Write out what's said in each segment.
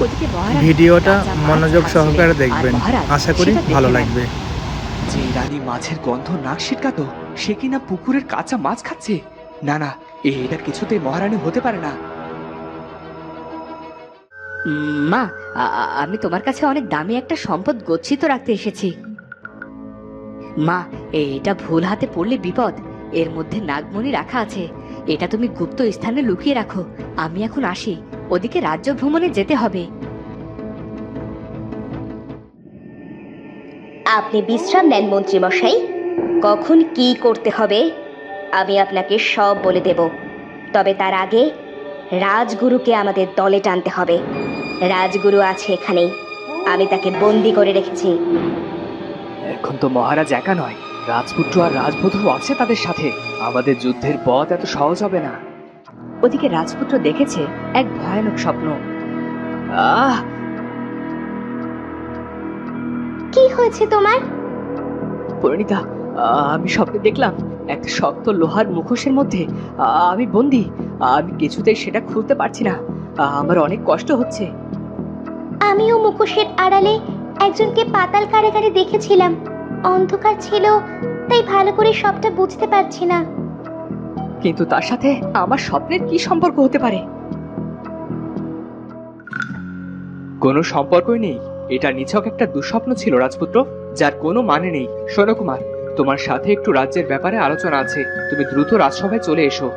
ওদিকে মহারাজ ভিডিওটা কাঁচা মাছ মনোযোগ খাচ্ছিলেন, সহকারে আর দেখবেন, মহারাজ আশা করি সেটা ভালো দেখে নেন। লাগবে। যে রানী মাছের গন্ধ নাক সিটকাতো সে কিনা পুকুরের কাঁচা মাছ খাচ্ছে। না না, এটা কিছুতেই মহারানী হতে পারে না। মা, আমি তোমার কাছে অনেক দামি একটা সম্পদ গচ্ছিত রাখতে এসেছি। মা, এটা ভুল হাতে পড়লে বিপদ। এর মধ্যে নাগমণি রাখা আছে। এটা তুমি গুপ্ত স্থানে লুকিয়ে রাখো। আমি এখন আসি, ওদিকে রাজ্য ভ্রমণে যেতে হবে। আপনি বিশ্রাম নেন মন্ত্রী মশাই। কখন কি করতে হবে আমি আপনাকে সব বলে দেব। তবে তার আগে রাজগুরুকে আমাদের দলে টানতে হবে। রাজগুরু আছে এখানেই, আমি তাকে বন্দি করে রেখেছি। এখন তো মহারাজ একা নয়, রাজপুত্র আর রাজবধূ আছে তাদের সাথে। আমাদের যুদ্ধের পথ এত সহজ হবে না। ওদিকে রাজপুত্র দেখেছে এক ভয়ানক স্বপ্ন। আহ কি হয়েছে তোমার? পরিণীতা, আমি স্বপ্নে দেখলাম একটা শক্ত লোহার মুখোশের মধ্যে আমি বন্দি। আমি কিছুতেই সেটা খুলতে পারছি না। আমার অনেক কষ্ট হচ্ছে। আমিও মুখোশের আড়ালে একজনকে পাতাল কারাগারে দেখেছিলাম। অন্ধকার ছিল, তাই ভালো করে সবটা বুঝতে পারছি না। কিন্তু তার সাথে আমার স্বপ্নের কি সম্পর্ক হতে পারে? কোনো সম্পর্কই নেই। এটা নিছক একটা দুঃস্বপ্ন ছিল রাজপুত্র, যার কোনো মানে নেই। শোনো কুমার, তোমার সাথে একটু রাজ্যের ব্যাপারে আলোচনা আছে। তুমি দ্রুত রাজসভায় চলে এসো।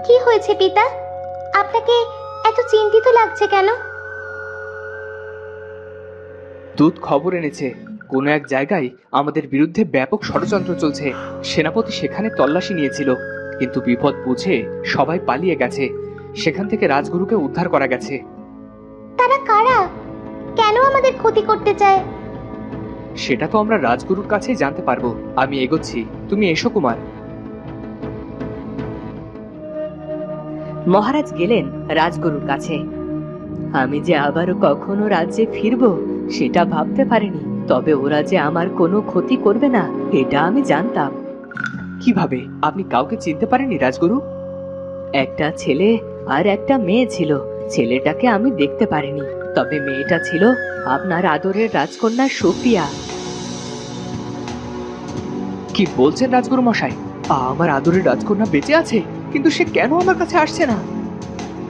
কি হয়েছে পিতা? আপনাকে এত চিন্তিত লাগছে কেন? দূত খবর এনেছে কোনো এক জায়গায় আমাদের বিরুদ্ধে ব্যাপক ষড়যন্ত্র চলছে। সেনাপতি সেখানে তল্লাশি নিয়েছিল, কিন্তু বিপদ বুঝে সবাই পালিয়ে গেছে। সেখান থেকে রাজগুরুকে উদ্ধার করা গেছে। তারা কারা? কেন আমাদের ক্ষতি করতে চায়? সেটা তো আমরা রাজগুরুর কাছেই জানতে পারবো। আমি এগোচ্ছি, তুমি এসো কুমার। মহারাজ গেলেন রাজগুরুর কাছে। আমি যে আবারও কখনো রাজ্যে ফিরবো সেটা ভাবতে পারিনি, তবে ওরা যে আমার কোনো ক্ষতি করবে না এটা আমি জানতাম। কিভাবে? আপনি কাউকে চিনতে পারেননি রাজগুরু? একটা ছেলে আর একটা মেয়ে ছিল। ছেলেটাকে আমি দেখতে পারিনি, তবে মেয়েটা ছিল আপনার আদরের রাজকন্যা সুফিয়া। কি বলছেন রাজগুরু মশাই? আমার আদরের রাজকন্যা বেঁচে আছে, কিন্তু সে কেন আমার কাছে আসছে না?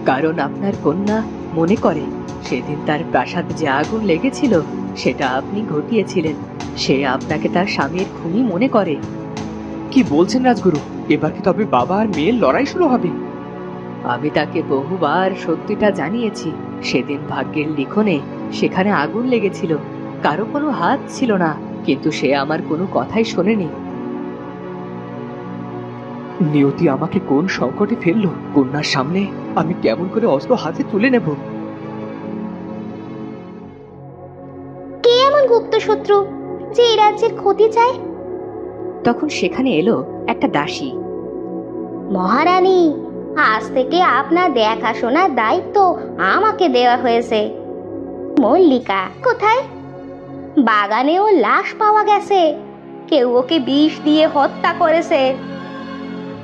কারণ আপনার কন্যা মনে করে সেদিন তার প্রাসাদে যে আগুন লেগেছিল সেটা আপনি ঘটিয়েছিলেন। সে আপনাকে তার স্বামীর খুনি মনে করে। কি বলছেন রাজগুরু? এবার কি তবে বাবা আর মেয়ের লড়াই শুরু হবে? আমি তাকে বহুবার সত্যিটা জানিয়েছি। সেদিন ভাগ্যের লিখনে সেখানে আগুন লেগেছিল, কারো কোনো হাত ছিল না, কিন্তু সে আমার কোনো কথাই শোনেনি। নিয়তি আমাকে কোন সংকটে ফেললো? কন্যার সামনে আমি কেমন করে অস্ত্র হাতে তুলে নেব? কে এমন গুপ্ত শত্রু যে এই রাজ্যের ক্ষতি চায়? তখন সেখানে এলো একটা দাসী। মহারানী, আজ থেকে আপনার দেখাশোনার দায়িত্ব আমাকে দেওয়া হয়েছে। মল্লিকা কোথায়? বাগানেও লাশ পাওয়া গেছে। কেউ ওকে বিষ দিয়ে হত্যা করেছে।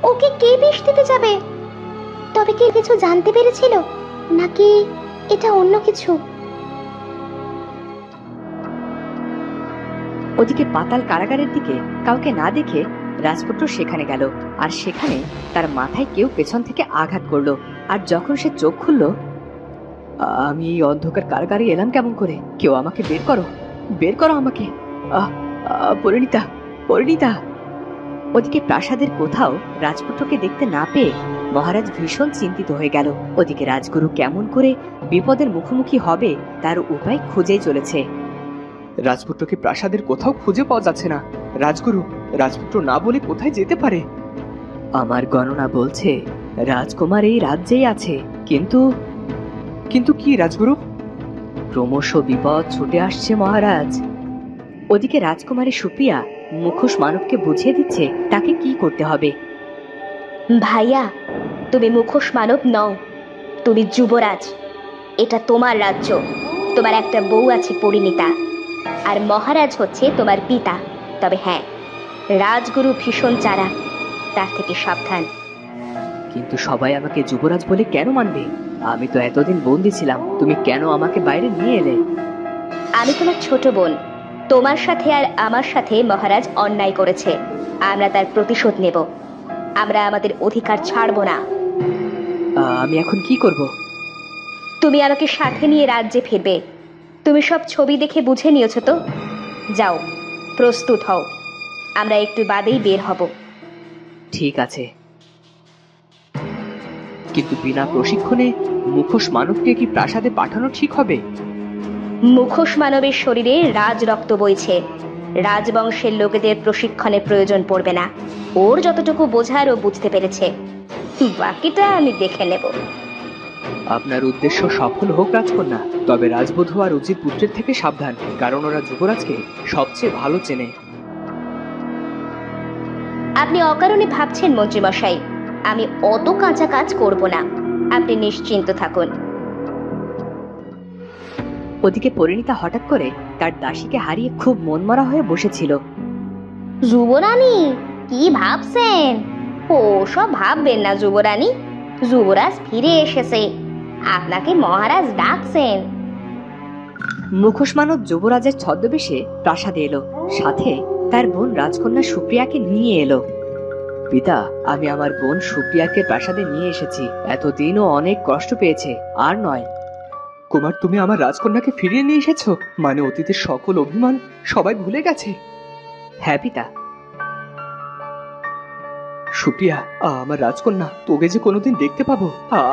ওকে কে বিষ দিতে যাবে? তবে কি কিছু জানতে পেরেছিল, নাকি এটা অন্য কিছু? ওদিকে পাতাল কারাগারের দিকে কাউকে না দেখে রাজপুত্র সেখানে গেল, আর সেখানে তার মাথায় কেউ পেছন থেকে আঘাত করলো। আর যখন সে চোখ খুলল, আমি এই অন্ধকার কারাগারে এলাম কেমন করে? কেউ আমাকে বের করো, বের করো আমাকে। পরিণীতা, পরিণীতা। ওদিকে প্রাসাদের কোথাও রাজপুত্রকে দেখতে না পেয়ে মহারাজ ভীষণ চিন্তিত হয়ে গেল। ওদিকে রাজগুরু কেমন করে বিপদের মুখোমুখি হবে তার উপায় খুঁজেই চলেছে। রাজপুত্রকে প্রাসাদের কোথাও খুঁজে পাওয়া যাচ্ছে না। রাজগুরু, রাজপুত্র না বলে কোথায় যেতে পারে? আমার গণনা বলছে রাজকুমার এই রাজ্যেই আছে, কিন্তু কিন্তু কি রাজগুরু? ক্রমশ বিপদ ছুটে আসছে মহারাজ। ওদিকে রাজকুমারী সুপ্রিয়া মুখোশ মানবকে বুঝিয়ে দিচ্ছে তাকে কি করতে হবে। ভাইয়া, তুমি মুখোশ মানব নও, তুমি যুবরাজ। এটা তোমার রাজ্য। তোমার একটা বউ আছে পরিণীতা, আর মহারাজ হচ্ছে তোমার পিতা। তবে হ্যাঁ, রাজগুরু ভীষণ চালাক, তার থেকে সাবধান। কিন্তু সবাই আমাকে যুবরাজ বলে কেন মানবে? আমি তো এতদিন বন্দি ছিলাম, তুমি কেন আমাকে বাইরে নিয়ে এলে? আমি তোমার ছোট বোন। তোমার সাথে আর আমার সাথে মহারাজ অন্যায় করেছে, আমরা তার প্রতিশোধ নেব। আমরা আমাদের অধিকার ছাড়বো না। আমি এখন কি করব? তুমি আমাকে সাথে নিয়ে রাজ্যে ফিরবে। তুমি সব ছবি দেখে বুঝে নিয়েছো তো? যাও, প্রস্তুত হও, আমরা একটু বাদেই বের হব। ঠিক আছে। কিন্তু বিনা প্রশিক্ষণে মুখোশ মানবকে কি প্রাসাদে পাঠানো ঠিক হবে? মুখোশ মানবের শরীরে রাজ রক্ত বইছে। রাজবংশের লোকেদের প্রশিক্ষণের প্রয়োজন পড়বে না। ওর যতটুকু বোঝার ও বুঝতে পেরেছে, বাকিটা আমি দেখে নেব। আপনার উদ্দেশ্য সফল হোক রাজকন্যা, তবে রাজবধূ আর উজির পুত্রের থেকে সাবধান, কারণ ওরা যুবরাজকে সবচেয়ে ভালো চেনে। আপনি অকারণে ভাবছেন মন্ত্রীমশাই, আমি অত কাঁচা কাজ করব না। আপনি নিশ্চিন্ত থাকুন। ওদিকে পরিণীতা হঠাৎ করে তার দাসীকে হারিয়ে খুব মনমরা হয়ে বসেছিল। যুবরানী, কি ভাবছেন? ও সব ভাববেন না যুবরানী, যুবরাজ ফিরে এসেছে, আপনাকে মহারাজ ডাকছেন। মুখোশ মানব যুবরাজের ছদ্মবেশে প্রাসাদে এলো, সাথে তার বোন রাজকন্যা সুপ্রিয়াকে নিয়ে এলো। পিতা, আমি আমার বোন সুপ্রিয়াকে প্রাসাদে নিয়ে এসেছি। এতদিনও অনেক কষ্ট পেয়েছে, আর নয়। কুমার, তুমি আমার রাজকন্যাকে ফিরিয়ে নিয়ে এসেছো? মানে অতীতের সকল অভিমান সবাই ভুলে গেছে? হ্যাঁ পিতা। সুপ্রিয়া, আমার রাজকন্যা, তোকে যে কোনোদিন দেখতে পাবো,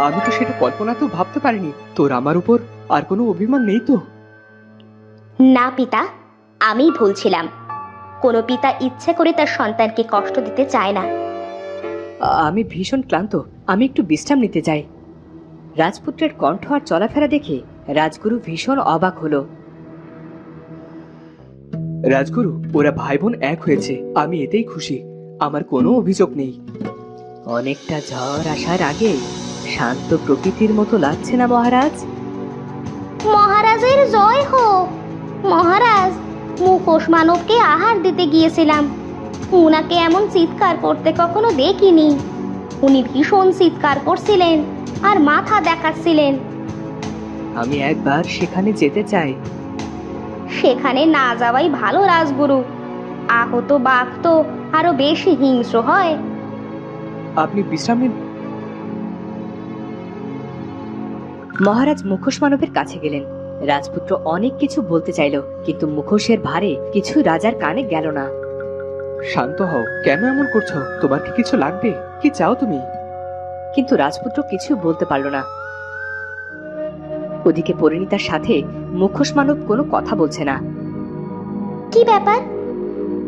আমি তো সেটা কল্পনাতেও ভাবতে পারিনি। তোর আমার উপর আর কোনো অভিমান নেই তো? না পিতা, আমি ভুলছিলাম। কোনো পিতা ইচ্ছে করে তার সন্তানকে কষ্ট দিতে চায় না। আমি ভীষণ ক্লান্ত, আমি একটু বিশ্রাম নিতে চাই। রাজপুত্রের কণ্ঠ আর চলাফেরা দেখে রাজগুরু ভীষণ অবাক হলো। রাজগুরু, ওরা ভাই বোন এক হয়েছে, আমি এতেই খুশি। আমার কোনো অভিযোগ নেই। অনেকটা ঝড় আসার আগে শান্ত প্রকৃতির মতো লাগছে না মহারাজ? মহারাজের জয় হোক। মহারাজ, মুখোশ মানবকে আহার দিতে গিয়েছিলাম, উনাকে এমন চিৎকার করতে কখনো দেখিনি। উনি ভীষণ চিৎকার করছিলেন আর মাথা দেখাচ্ছিলেন। আমি একবার সেখানে যেতে চাই। সেখানে না যাওয়াই ভালো রাজগুরু। আহত বাঘ তো আরো বেশি হিংস্র হয়। আপনি বিশ্রাম নিন। মহারাজ মুখোশ মানবের কাছে গেলেন। রাজপুত্র অনেক কিছু বলতে চাইল, কিন্তু মুখোশের ভারে কিছু রাজার কানে গেল না। শান্ত হও, কেন এমন করছো? তোমার কি কিছু লাগবে? কি চাও তুমি? কিন্তু রাজপুত্র কিছু বলতে পারল না। ওদিকে পরিণীতার সাথে মুখোশ মানব কোনো কথা বলছে না। কি ব্যাপার?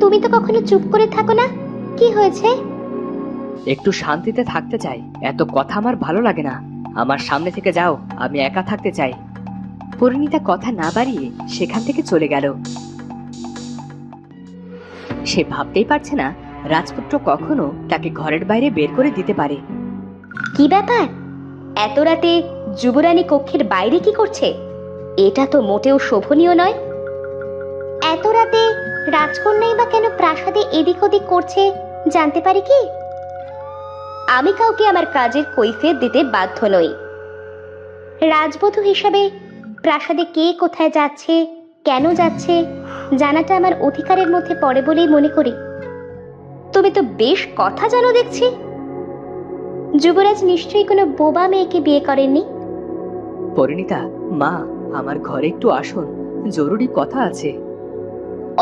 তুমি তো কখনো চুপ করে থাকো না, কি হয়েছে? একটু শান্তিতে থাকতে চাই, এত কথা আমার ভালো লাগে না। আমার সামনে থেকে যাও, আমি একা থাকতে চাই। পরিণীতা কথা না বাড়িয়ে সেখান থেকে চলে গেল। সে ভাবতেই পারছে না রাজপুত্র কখনো তাকে ঘরের বাইরে বের করে দিতে পারে। কি ব্যাপার? এত রাতে যুবরানী কক্ষের বাইরে কি করছে? এটা তো মোটেও শোভনীয় নয়। এত রাতে রাজকন্যাই বা কেন প্রাসাদে এদিক ওদিক করছে, জানতে পারি কি? আমি কাউকে আমার কাজের কৈফিয়ত দিতে বাধ্য নই। রাজবধূ হিসাবে প্রাসাদে কে কোথায় যাচ্ছে, কেন যাচ্ছে, জানাটা আমার অধিকারের মধ্যে পড়ে বলেই মনে করি। তুমি তো বেশ কথা জানো দেখছি। যুবরাজ নিশ্চয়ই কোনো বোবা মেয়েকে বিয়ে করেননি। পরিণীতা, মা, আমার ঘরে একটু আসুন, জরুরি কথা আছে।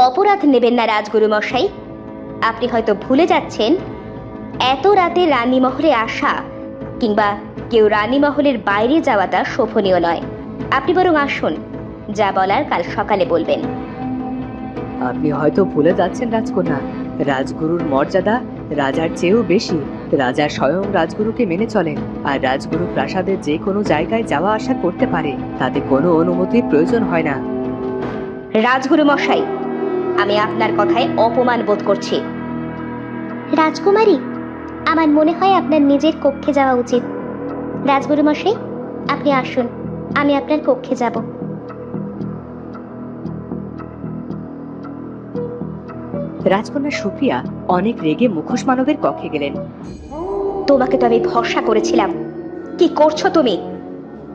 অপরাধ নেবেন না রাজগুরু মশাই, আপনি হয়তো ভুলে যাচ্ছেন এত রাতে রানীমহলে আসা কিংবা কেউ রানীমহলের বাইরে যাওয়াটা শোভনীয় নয়। আপনি বরং আসুন, যা বলার কাল সকালে বলবেন। আপনি হয়তো ভুলে যাচ্ছেন রাজকন্যা, রাজগুরুর মর্যাদা রাজার চেয়েও বেশি। রাজা স্বয়ং রাজগুরুকে মেনে চলেন, আর রাজগুরু প্রাসাদের যে কোনো জায়গায় যাওয়া আসা করতে পারে, তাতে কোনো অনুমতির প্রয়োজন হয় না। রাজগুরু মশাই, আমি আপনার কথায় অপমান বোধ করছি। রাজকুমারী, আমার মনে হয় আপনার নিজের কক্ষে যাওয়া উচিত। রাজগুরু মশাই, আপনি আসুন, আমি আপনার কক্ষে যাব। রাজকন্যা সুপ্রিয়া অনেক রেগে মুখোশ মানবের কক্ষে গেলেন। তোমাকে তো আমি ভরসা করেছিলাম, কি করছো তুমি?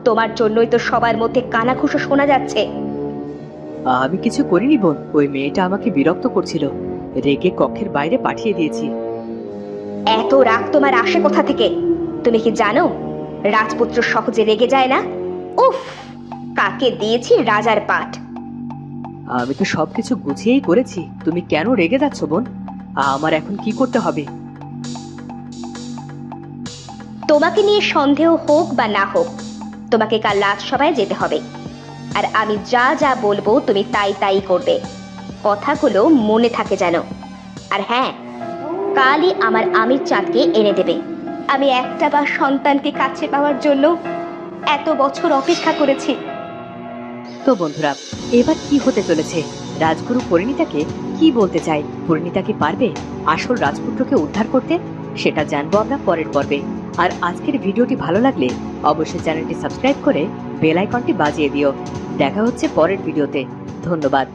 তোমার জন্যই তো সবার মধ্যে কানাঘুষো শোনা যাচ্ছে। আমি কিছু করিনি বোন, ওই মেয়েটা আমাকে বিরক্ত করছিল, রেগে কক্ষের বাইরে পাঠিয়ে দিয়েছি। এত রাগ তোমার আসে কোথা থেকে? তুমি কি জানো রাজপুত্র সহজে রেগে যায় না? উফ, কাকে দিয়েছি রাজার পাঠ। আমি তো সবকিছু গুছিয়েই করেছি, তুমি কেন রেগে যাচ্ছ বোন? আমার এখন কি করতে হবে? তোমাকে নিয়ে সন্দেহ হোক বা না হোক, তোমাকে কাল রাজসভায় যেতে হবে। আর আমি যা যা বলবো তুমি তাই তাই করবে। কথাগুলো মনে থাকে যেন। আর হ্যাঁ, কালই আমার আমির চাঁদকে এনে দেবে। আমি একটা বা সন্তানকে কাছে পাওয়ার জন্য এত বছর অপেক্ষা করেছি। তো বন্ধুরা, এবার কি হতে চলেছে? রাজগুরু পরিণীতাকে কি বলতে চায়? পরিণীতা কি পারবে আসল রাজপুত্রকে উদ্ধার করতে? সেটা জানবো আমরা পরের পর্বে। আর আজকের ভিডিওটি ভালো লাগলে অবশ্যই চ্যানেলটি সাবস্ক্রাইব করে বেল আইকনটি বাজিয়ে দিও। দেখা হচ্ছে পরের ভিডিওতে। ধন্যবাদ।